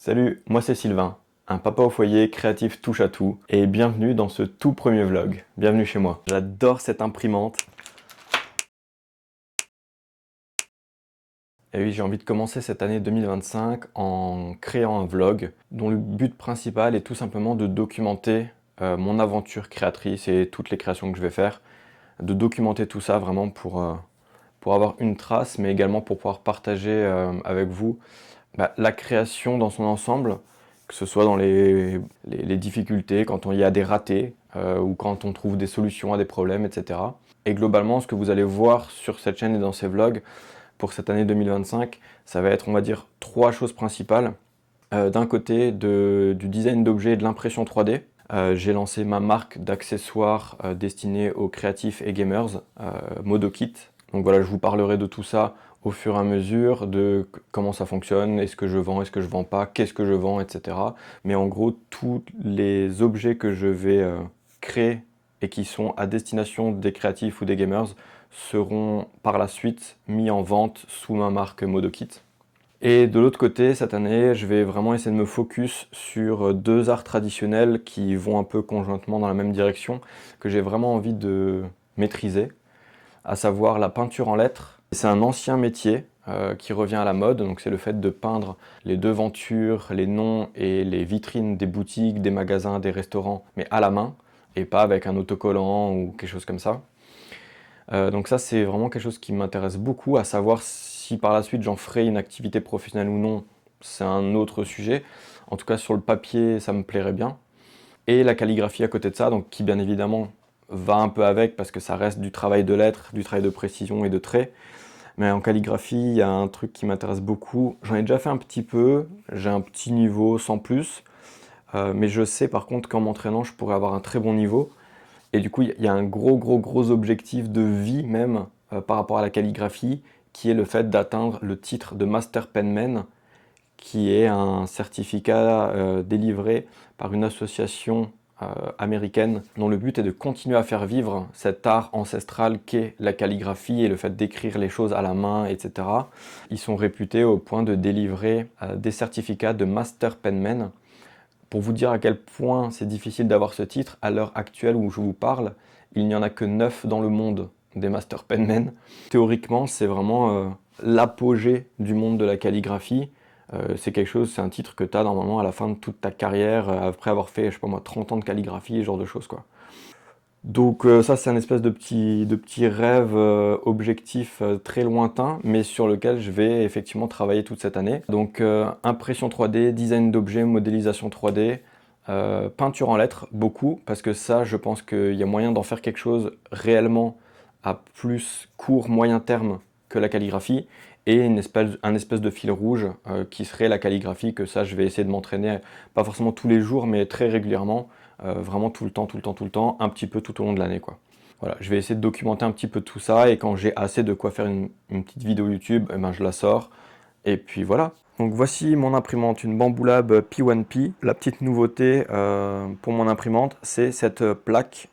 Salut, moi c'est Sylvain, un papa au foyer créatif touche à tout, et bienvenue dans ce tout premier vlog. Bienvenue chez moi. J'adore cette imprimante. Et oui, j'ai envie de commencer cette année 2025 en créant un vlog dont le but principal est tout simplement de documenter mon aventure créatrice et toutes les créations que je vais faire. De documenter tout ça vraiment pour avoir une trace, mais également pour pouvoir partager avec vous la création dans son ensemble, que ce soit dans les difficultés, quand il y a des ratés, ou quand on trouve des solutions à des problèmes, etc. Et globalement, ce que vous allez voir sur cette chaîne et dans ces vlogs pour cette année 2025, ça va être, on va dire, trois choses principales. D'un côté, du design d'objets et de l'impression 3D. J'ai lancé ma marque d'accessoires destinée aux créatifs et gamers, ModoKit. Donc voilà, je vous parlerai de tout ça au fur et à mesure, de comment ça fonctionne, est-ce que je vends, est-ce que je vends pas, qu'est-ce que je vends, etc. Mais en gros, tous les objets que je vais créer et qui sont à destination des créatifs ou des gamers seront par la suite mis en vente sous ma marque ModoKit. Et de l'autre côté, cette année, je vais vraiment essayer de me focus sur deux arts traditionnels qui vont un peu conjointement dans la même direction, que j'ai vraiment envie de maîtriser, à savoir la peinture en lettres. C'est un ancien métier qui revient à la mode, donc c'est le fait de peindre les devantures, les noms et les vitrines des boutiques, des magasins, des restaurants, mais à la main, et pas avec un autocollant ou quelque chose comme ça. Donc ça, c'est vraiment quelque chose qui m'intéresse beaucoup, à savoir si par la suite j'en ferai une activité professionnelle ou non, c'est un autre sujet. En tout cas, sur le papier, ça me plairait bien. Et la calligraphie à côté de ça, donc qui bien évidemment va un peu avec parce que ça reste du travail de lettres, du travail de précision et de traits. Mais en calligraphie, il y a un truc qui m'intéresse beaucoup. J'en ai déjà fait un petit peu, j'ai un petit niveau sans plus. Mais je sais par contre qu'en m'entraînant, je pourrais avoir un très bon niveau. Et du coup, il y a un gros objectif de vie même par rapport à la calligraphie, qui est le fait d'atteindre le titre de Master Penman, qui est un certificat délivré par une association américaine dont le but est de continuer à faire vivre cet art ancestral qu'est la calligraphie et le fait d'écrire les choses à la main, etc. Ils sont réputés au point de délivrer des certificats de Master Penman. Pour vous dire à quel point c'est difficile d'avoir ce titre, à l'heure actuelle où je vous parle, il n'y en a que 9 dans le monde des Master Penmen. Théoriquement, c'est vraiment l'apogée du monde de la calligraphie. C'est quelque chose, c'est un titre que tu as normalement à la fin de toute ta carrière, après avoir fait, je sais pas moi, 30 ans de calligraphie, ce genre de choses, quoi. Donc ça, c'est un espèce de petit rêve objectif très lointain, mais sur lequel je vais effectivement travailler toute cette année. Donc impression 3D, design d'objets, modélisation 3D, peinture en lettres, beaucoup, parce que ça, je pense qu'il y a moyen d'en faire quelque chose réellement à plus court, moyen terme que la calligraphie, et un espèce de fil rouge qui serait la calligraphie, que ça, je vais essayer de m'entraîner, pas forcément tous les jours, mais très régulièrement, vraiment tout le temps, un petit peu tout au long de l'année, quoi. Voilà, je vais essayer de documenter un petit peu tout ça, et quand j'ai assez de quoi faire une petite vidéo YouTube, eh ben, je la sors, et puis voilà. Donc voici mon imprimante, une Bambu Lab P1P. La petite nouveauté pour mon imprimante, c'est cette plaque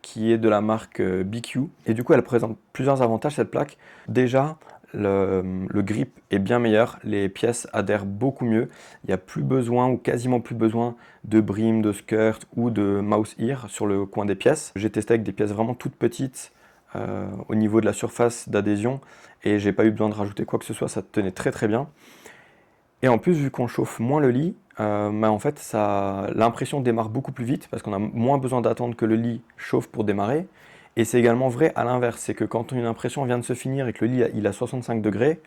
qui est de la marque BQ. Et du coup, elle présente plusieurs avantages, cette plaque. Déjà, le grip est bien meilleur, les pièces adhèrent beaucoup mieux. Il n'y a plus besoin, ou quasiment plus besoin, de brim, de skirt ou de mouse ear sur le coin des pièces. J'ai testé avec des pièces vraiment toutes petites au niveau de la surface d'adhésion, et j'ai pas eu besoin de rajouter quoi que ce soit, ça tenait très bien. Et en plus, vu qu'on chauffe moins le lit, en fait, l'impression démarre beaucoup plus vite parce qu'on a moins besoin d'attendre que le lit chauffe pour démarrer. Et c'est également vrai à l'inverse, c'est que quand une impression vient de se finir et que le lit il a 65 degrés,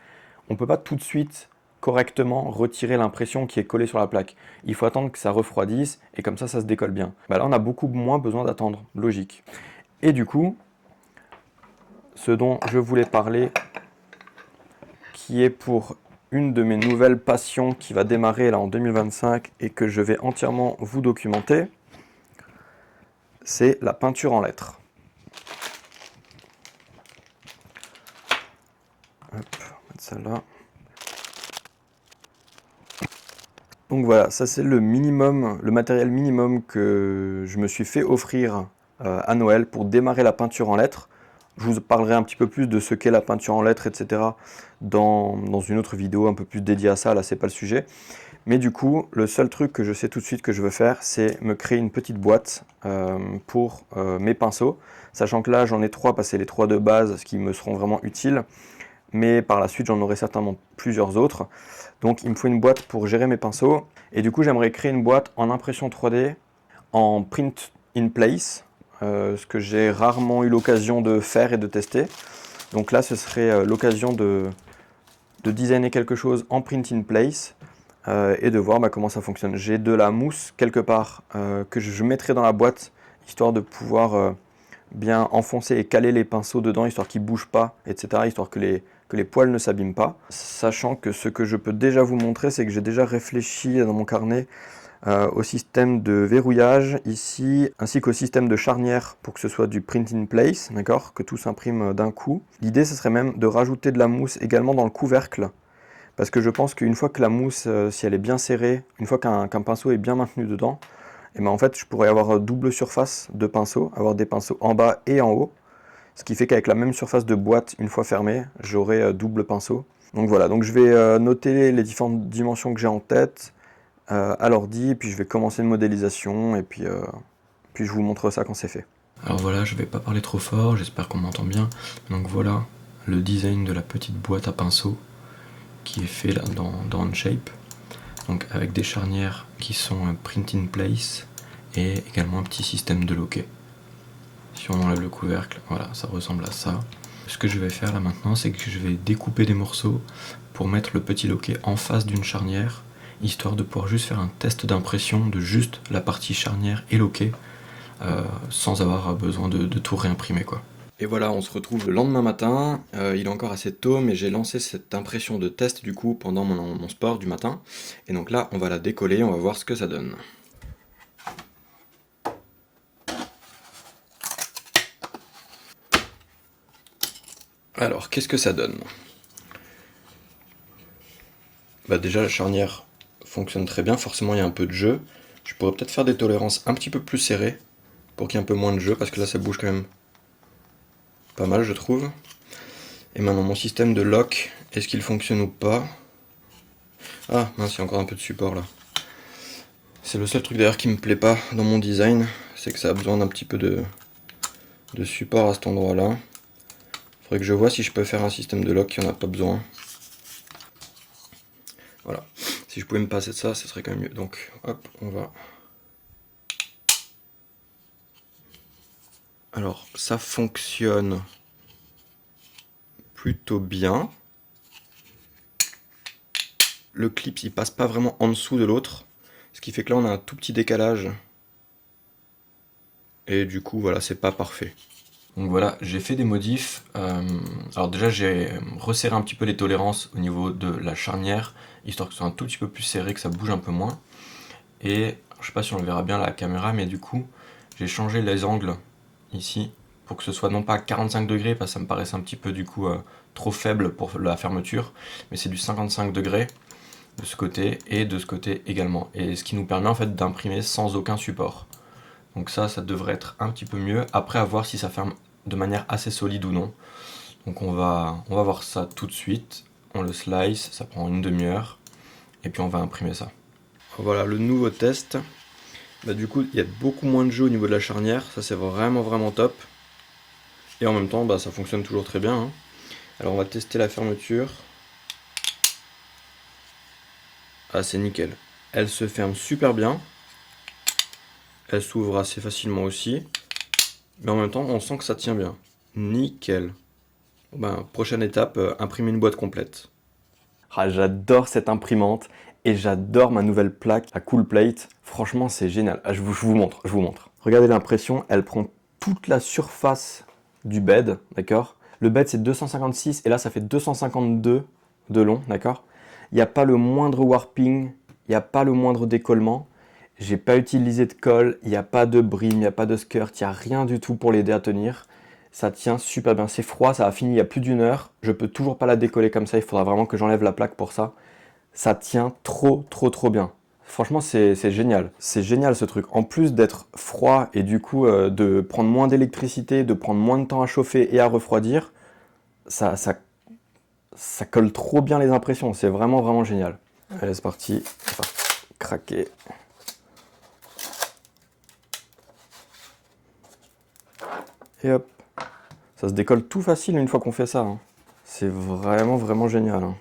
on ne peut pas tout de suite correctement retirer l'impression qui est collée sur la plaque. Il faut attendre que ça refroidisse et comme ça se décolle bien. Là, on a beaucoup moins besoin d'attendre, logique. Et du coup, ce dont je voulais parler, qui est pour une de mes nouvelles passions qui va démarrer là en 2025 et que je vais entièrement vous documenter, c'est la peinture en lettres. Hop, on va mettre ça là. Donc voilà, ça c'est le minimum, le matériel minimum que je me suis fait offrir à Noël pour démarrer la peinture en lettres. Je vous parlerai un petit peu plus de ce qu'est la peinture en lettres, etc. dans une autre vidéo un peu plus dédiée à ça, là c'est pas le sujet. Mais du coup, le seul truc que je sais tout de suite que je veux faire, c'est me créer une petite boîte pour mes pinceaux. Sachant que là, j'en ai 3 parce que c'est les 3 de base, ce qui me seront vraiment utiles. Mais par la suite, j'en aurai certainement plusieurs autres. Donc il me faut une boîte pour gérer mes pinceaux. Et du coup, j'aimerais créer une boîte en impression 3D, en print in place, ce que j'ai rarement eu l'occasion de faire et de tester. Donc là, ce serait l'occasion de designer quelque chose en print in place et de voir comment ça fonctionne. J'ai de la mousse quelque part que je mettrai dans la boîte, histoire de pouvoir bien enfoncer et caler les pinceaux dedans, histoire qu'ils ne bougent pas, etc., histoire que les poils ne s'abîment pas. Sachant que ce que je peux déjà vous montrer, c'est que j'ai déjà réfléchi dans mon carnet au système de verrouillage ici, ainsi qu'au système de charnière pour que ce soit du print in place, d'accord, que tout s'imprime d'un coup. L'idée, ce serait même de rajouter de la mousse également dans le couvercle, parce que je pense qu'une fois que la mousse, si elle est bien serrée, une fois qu'un pinceau est bien maintenu dedans, et en fait, je pourrais avoir double surface de pinceaux, avoir des pinceaux en bas et en haut, ce qui fait qu'avec la même surface de boîte, une fois fermée, j'aurai double pinceau. Donc voilà, donc je vais noter les différentes dimensions que j'ai en tête à l'ordi, et puis je vais commencer une modélisation, et puis je vous montre ça quand c'est fait. Alors voilà, je vais pas parler trop fort, j'espère qu'on m'entend bien. Donc voilà le design de la petite boîte à pinceaux qui est fait là dans Onshape. Donc avec des charnières qui sont print in place et également un petit système de loquet. Si on enlève le couvercle, voilà, ça ressemble à ça. Ce que je vais faire là maintenant, c'est que je vais découper des morceaux pour mettre le petit loquet en face d'une charnière, histoire de pouvoir juste faire un test d'impression de juste la partie charnière et loquet, sans avoir besoin de tout réimprimer, quoi. Et voilà, on se retrouve le lendemain matin. Il est encore assez tôt, mais j'ai lancé cette impression de test du coup pendant mon sport du matin. Et donc là, on va la décoller, on va voir ce que ça donne. Alors, qu'est-ce que ça donne? Bah déjà, la charnière fonctionne très bien, forcément il y a un peu de jeu. Je pourrais peut-être faire des tolérances un petit peu plus serrées pour qu'il y ait un peu moins de jeu, parce que là ça bouge quand même pas mal, je trouve. Et maintenant, mon système de lock, est-ce qu'il fonctionne ou pas? Ah mince, il y a encore un peu de support là. C'est le seul truc d'ailleurs qui me plaît pas dans mon design, c'est que ça a besoin d'un petit peu de support à cet endroit-là. Faudrait que je vois si je peux faire un système de lock qui en a pas besoin. Voilà. Si je pouvais me passer de ça, ce serait quand même mieux. Donc, hop, on va... Alors, ça fonctionne plutôt bien. Le clip, il passe pas vraiment en dessous de l'autre. Ce qui fait que là, on a un tout petit décalage. Et du coup, voilà, c'est pas parfait. Donc voilà, j'ai fait des modifs. Alors déjà, j'ai resserré un petit peu les tolérances au niveau de la charnière, histoire que ce soit un tout petit peu plus serré, que ça bouge un peu moins. Et je sais pas si on le verra bien à la caméra, mais du coup, j'ai changé les angles ici pour que ce soit non pas 45 degrés, parce que ça me paraissait un petit peu du coup trop faible pour la fermeture, mais c'est du 55 degrés de ce côté et de ce côté également. Et ce qui nous permet en fait d'imprimer sans aucun support. Donc ça devrait être un petit peu mieux. Après, à voir si ça ferme de manière assez solide ou non. Donc on va voir ça tout de suite. On le slice, ça prend une demi-heure. Et puis on va imprimer ça. Voilà le nouveau test. Bah, du coup, il y a beaucoup moins de jeu au niveau de la charnière. Ça, c'est vraiment top. Et en même temps, bah, ça fonctionne toujours très bien, hein. Alors on va tester la fermeture. Ah, c'est nickel. Elle se ferme super bien. Elle s'ouvre assez facilement aussi. Mais en même temps, on sent que ça tient bien. Nickel. Ben, prochaine étape, imprimer une boîte complète. Ah, j'adore cette imprimante et j'adore ma nouvelle plaque, la Cool Plate. Franchement, c'est génial. Ah, je vous montre. Regardez l'impression, elle prend toute la surface du bed, d'accord? Le bed, c'est 256 et là, ça fait 252 de long, d'accord? Il n'y a pas le moindre warping, il n'y a pas le moindre décollement. J'ai pas utilisé de colle, il n'y a pas de brim, il n'y a pas de skirt, il n'y a rien du tout pour l'aider à tenir. Ça tient super bien, c'est froid, ça a fini il y a plus d'une heure. Je peux toujours pas la décoller comme ça, il faudra vraiment que j'enlève la plaque pour ça. Ça tient trop bien. Franchement, c'est génial. C'est génial ce truc. En plus d'être froid et du coup de prendre moins d'électricité, de prendre moins de temps à chauffer et à refroidir, ça colle trop bien les impressions. C'est vraiment génial. Allez, c'est parti. craquer. Et hop, ça se décolle tout facile une fois qu'on fait ça, hein. C'est vraiment génial, hein.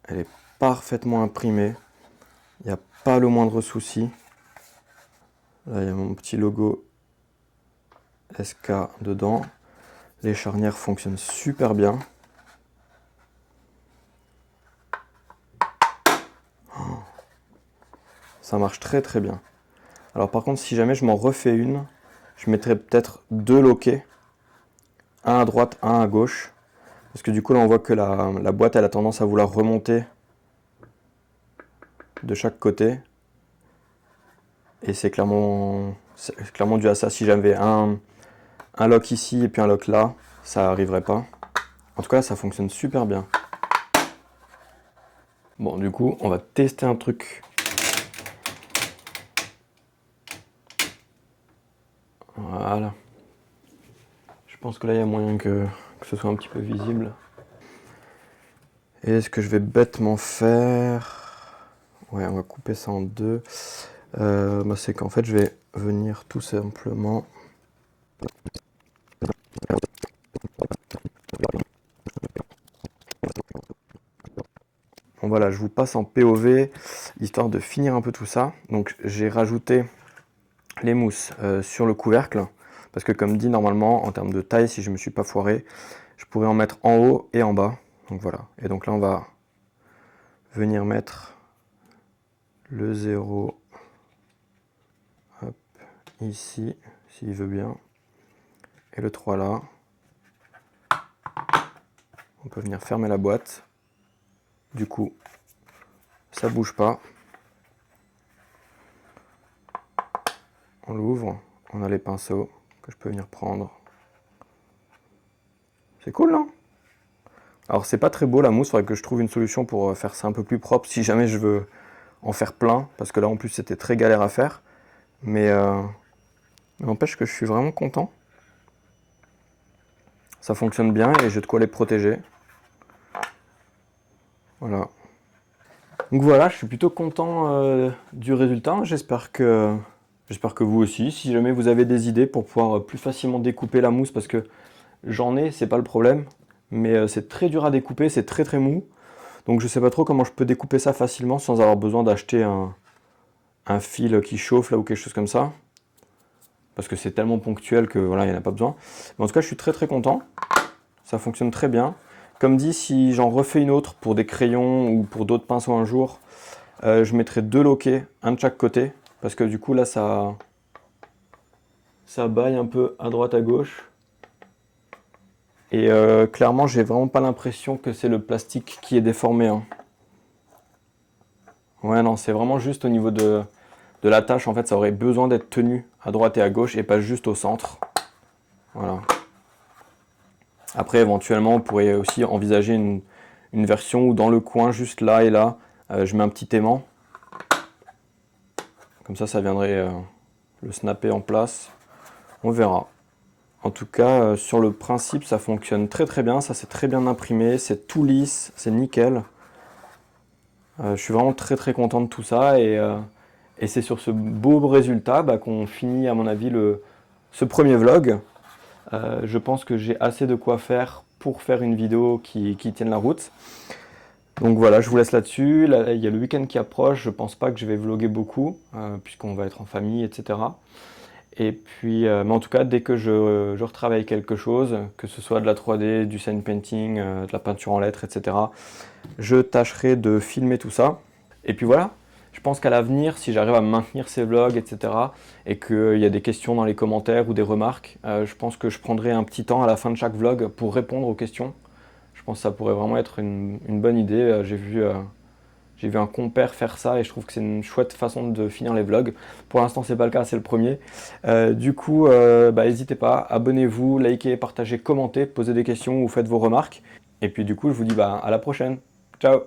Elle est parfaitement imprimée, il n'y a pas le moindre souci. Là, il y a mon petit logo SK dedans. Les charnières fonctionnent super bien. Ça marche très bien. Alors par contre, si jamais je m'en refais une, je mettrais peut-être 2 loquets. Un à droite, un à gauche. Parce que du coup là on voit que la boîte elle a tendance à vouloir remonter de chaque côté. Et c'est clairement dû à ça. Si j'avais un lock ici et puis un lock là, ça n'arriverait pas. En tout cas ça fonctionne super bien. Bon du coup on va tester un truc. Voilà. Je pense que là il y a moyen que ce soit un petit peu visible. Et ce que je vais bêtement faire... Ouais, on va couper ça en deux. C'est qu'en fait je vais venir tout simplement... Bon voilà, je vous passe en POV, histoire de finir un peu tout ça. Donc j'ai rajouté les mousses sur le couvercle. Parce que comme dit, normalement, en termes de taille, si je ne me suis pas foiré, je pourrais en mettre en haut et en bas. Donc voilà. Et donc là, on va venir mettre le 0 hop, ici, s'il veut bien. Et le 3 là. On peut venir fermer la boîte. Du coup, ça ne bouge pas. On l'ouvre. On a les pinceaux que je peux venir prendre. C'est cool, non? Alors c'est pas très beau la mousse, il faudrait que je trouve une solution pour faire ça un peu plus propre si jamais je veux en faire plein, parce que là en plus c'était très galère à faire. Mais n'empêche que je suis vraiment content. Ça fonctionne bien et j'ai de quoi les protéger. Voilà. Donc voilà, je suis plutôt content du résultat. J'espère que vous aussi. Si jamais vous avez des idées pour pouvoir plus facilement découper la mousse, parce que j'en ai, c'est pas le problème. Mais c'est très dur à découper, c'est très mou. Donc je sais pas trop comment je peux découper ça facilement sans avoir besoin d'acheter un fil qui chauffe là ou quelque chose comme ça. Parce que c'est tellement ponctuel que voilà, il n'y en a pas besoin. Mais en tout cas, je suis très content. Ça fonctionne très bien. Comme dit, si j'en refais une autre pour des crayons ou pour d'autres pinceaux un jour, je mettrai 2 loquets, un de chaque côté. Parce que du coup là, ça baille un peu à droite à gauche. Et clairement, j'ai vraiment pas l'impression que c'est le plastique qui est déformé, hein. Ouais, non, c'est vraiment juste au niveau de la tâche. En fait, ça aurait besoin d'être tenu à droite et à gauche et pas juste au centre. Voilà. Après, éventuellement, on pourrait aussi envisager une version où dans le coin, juste là et là, je mets un petit aimant. Comme ça viendrait le snapper en place. On verra. En tout cas, sur le principe, ça fonctionne très bien. Ça, c'est très bien imprimé. C'est tout lisse. C'est nickel. Je suis vraiment très content de tout ça. Et c'est sur ce beau résultat qu'on finit, à mon avis, ce premier vlog. Je pense que j'ai assez de quoi faire pour faire une vidéo qui tienne la route. Donc voilà, je vous laisse là-dessus. Là, il y a le week-end qui approche. Je pense pas que je vais vlogger beaucoup, puisqu'on va être en famille, etc. Et puis, mais en tout cas, dès que je retravaille quelque chose, que ce soit de la 3D, du sign painting, de la peinture en lettres, etc., je tâcherai de filmer tout ça. Et puis voilà, je pense qu'à l'avenir, si j'arrive à maintenir ces vlogs, etc., et qu'il y a des questions dans les commentaires ou des remarques, je pense que je prendrai un petit temps à la fin de chaque vlog pour répondre aux questions. Je pense que ça pourrait vraiment être une bonne idée. J'ai vu un compère faire ça et je trouve que c'est une chouette façon de finir les vlogs. Pour l'instant, c'est pas le cas, c'est le premier. Du coup, n'hésitez pas, abonnez-vous, likez, partagez, commentez, posez des questions ou faites vos remarques. Et puis du coup, je vous dis à la prochaine. Ciao!